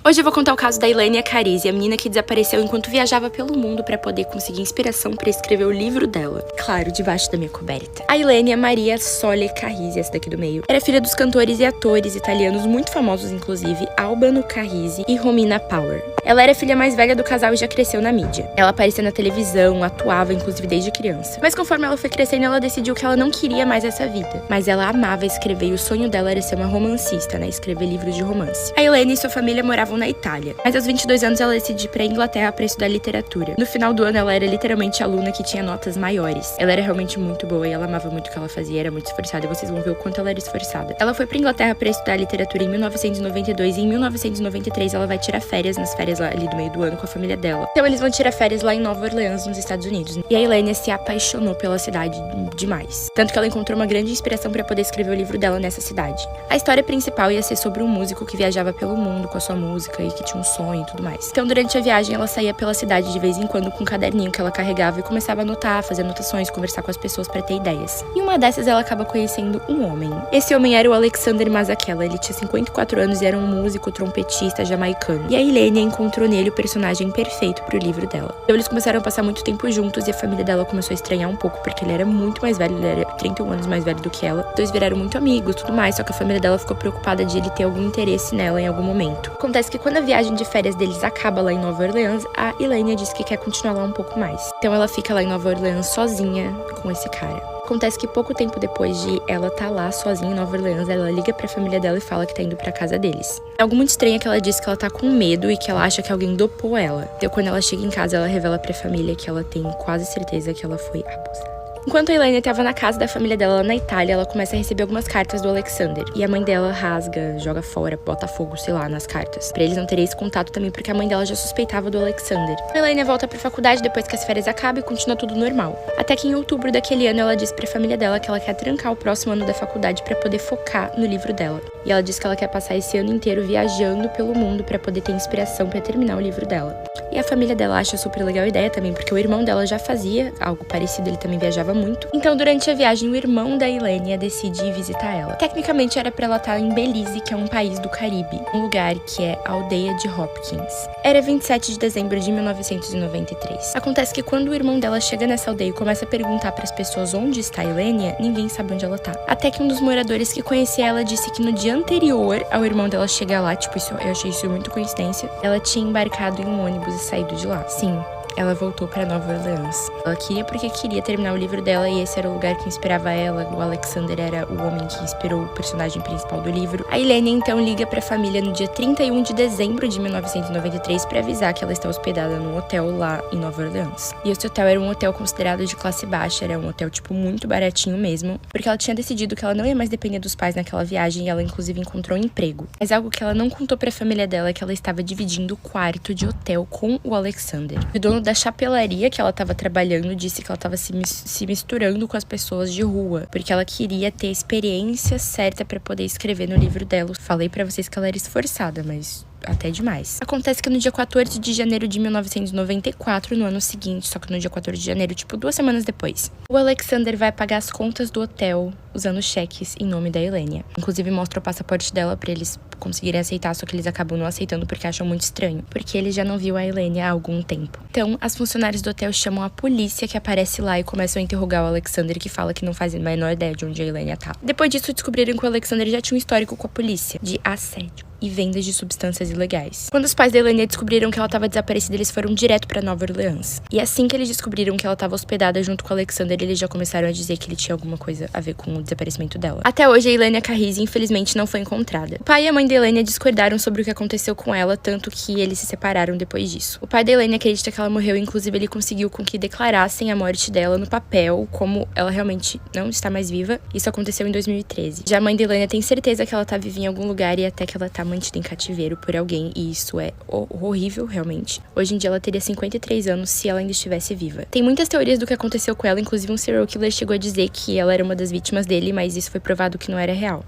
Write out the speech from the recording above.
Hoje eu vou contar o caso da Ilênia Carrisi, a menina que desapareceu enquanto viajava pelo mundo para poder conseguir inspiração para escrever o livro dela. Claro, debaixo da minha coberta. A Ilênia Maria Sole Carrisi, essa daqui do meio, era filha dos cantores e atores italianos muito famosos, inclusive Albano Carrisi e Romina Power. Ela era a filha mais velha do casal e já cresceu na mídia. Ela aparecia na televisão, atuava, inclusive desde criança. Mas conforme ela foi crescendo, ela decidiu que ela não queria mais essa vida. Mas ela amava escrever e o sonho dela era ser uma romancista, né? Escrever livros de romance. A Ilênia e sua família moravam na Itália. Mas aos 22 anos ela decidiu ir pra Inglaterra para estudar literatura. No final do ano ela era literalmente a aluna que tinha notas maiores. Ela era realmente muito boa e ela amava muito o que ela fazia, era muito esforçada e vocês vão ver o quanto ela era esforçada. Ela foi pra Inglaterra para estudar literatura em 1992 e em 1993 ela vai tirar férias, nas férias lá ali do meio do ano com a família dela. Então eles vão tirar férias lá em Nova Orleans, nos Estados Unidos. E a Ilênia se apaixonou pela cidade demais. Tanto que ela encontrou uma grande inspiração para poder escrever o livro dela nessa cidade. A história principal ia ser sobre um músico que viajava pelo mundo com a sua música e que tinha um sonho e tudo mais. Então durante a viagem ela saía pela cidade de vez em quando com um caderninho que ela carregava e começava a anotar, fazer anotações, conversar com as pessoas para ter ideias. E uma dessas ela acaba conhecendo um homem. Esse homem era o Alexander Mazzachello. Ele tinha 54 anos e era um músico trompetista jamaicano. E a Ilênia encontrou nele o personagem perfeito pro livro dela. Então eles começaram a passar muito tempo juntos e a família dela começou a estranhar um pouco porque ele era muito mais velho, ele era 31 anos mais velho do que ela. Os dois viraram muito amigos, tudo mais, só que a família dela ficou preocupada de ele ter algum interesse nela em algum momento. Acontece que quando a viagem de férias deles acaba lá em Nova Orleans, a Ilênia diz que quer continuar lá um pouco mais. Então ela fica lá em Nova Orleans sozinha com esse cara. Acontece que pouco tempo depois de ela tá lá sozinha em Nova Orleans, ela liga pra família dela e fala que tá indo pra casa deles. Algo muito estranho é que ela diz que ela tá com medo e que ela acha que alguém dopou ela. Então quando ela chega em casa, ela revela pra família que ela tem quase certeza que ela foi abusada. Enquanto a Ilênia estava na casa da família dela lá na Itália, ela começa a receber algumas cartas do Alexander. E a mãe dela rasga, joga fora, bota fogo, sei lá, nas cartas. Pra eles não terem esse contato também, porque a mãe dela já suspeitava do Alexander. A Ilênia volta pra faculdade depois que as férias acabam e continua tudo normal. Até que em outubro daquele ano, ela diz pra família dela que ela quer trancar o próximo ano da faculdade pra poder focar no livro dela. E ela diz que ela quer passar esse ano inteiro viajando pelo mundo pra poder ter inspiração pra terminar o livro dela. E a família dela acha super legal a ideia também, porque o irmão dela já fazia algo parecido, ele também viajava muito. Então, durante a viagem, o irmão da Ilênia decide ir visitar ela. Tecnicamente, era pra ela estar em Belize, que é um país do Caribe, um lugar que é a aldeia de Hopkins. Era 27 de dezembro de 1993. Acontece que quando o irmão dela chega nessa aldeia e começa a perguntar pras pessoas onde está a Ilênia, ninguém sabe onde ela tá. Até que um dos moradores que conhecia ela disse que no dia anterior ao irmão dela chegar lá, tipo, isso, eu achei isso muito coincidência, ela tinha embarcado em um ônibus e saído de lá. Sim. Ela voltou pra Nova Orleans. Ela queria porque queria terminar o livro dela e esse era o lugar que inspirava ela. O Alexander era o homem que inspirou o personagem principal do livro. A Ilênia então liga pra família no dia 31 de dezembro de 1993 pra avisar que ela está hospedada num hotel lá em Nova Orleans. E esse hotel era um hotel considerado de classe baixa, era um hotel tipo muito baratinho mesmo, porque ela tinha decidido que ela não ia mais depender dos pais naquela viagem e ela inclusive encontrou um emprego. Mas algo que ela não contou pra família dela é que ela estava dividindo o quarto de hotel com o Alexander. O dono da chapelaria que ela estava trabalhando disse que ela estava se misturando com as pessoas de rua, porque ela queria ter a experiência certa para poder escrever no livro dela. Falei para vocês que ela era esforçada, mas até demais. Acontece que no dia 14 de janeiro de 1994, no ano seguinte, só que no dia 14 de janeiro, tipo 2 semanas depois, o Alexander vai pagar as contas do hotel usando cheques em nome da Ilênia. Inclusive mostra o passaporte dela pra eles conseguirem aceitar, só que eles acabam não aceitando porque acham muito estranho, porque ele já não viu a Ilênia há algum tempo. Então, as funcionárias do hotel chamam a polícia que aparece lá e começam a interrogar o Alexander, que fala que não faz a menor ideia de onde a Ilênia tá. Depois disso, descobriram que o Alexander já tinha um histórico com a polícia de assédio e vendas de substâncias ilegais. Quando os pais da Ilênia descobriram que ela estava desaparecida, eles foram direto pra Nova Orleans. E assim que eles descobriram que ela estava hospedada junto com o Alexander, eles já começaram a dizer que ele tinha alguma coisa a ver com o desaparecimento dela. Até hoje, a Ilênia Carrisi, infelizmente, não foi encontrada. O pai e a mãe da Ilênia discordaram sobre o que aconteceu com ela, tanto que eles se separaram depois disso. O pai da Ilênia acredita que ela morreu, inclusive ele conseguiu com que declarassem a morte dela no papel, como ela realmente não está mais viva. Isso aconteceu em 2013. Já a mãe da Ilênia tem certeza que ela tá viva em algum lugar e até que ela tá mantida em cativeiro por alguém, e isso é horrível, realmente. Hoje em dia ela teria 53 anos se ela ainda estivesse viva. Tem muitas teorias do que aconteceu com ela, inclusive um serial killer chegou a dizer que ela era uma das vítimas dele, mas isso foi provado que não era real.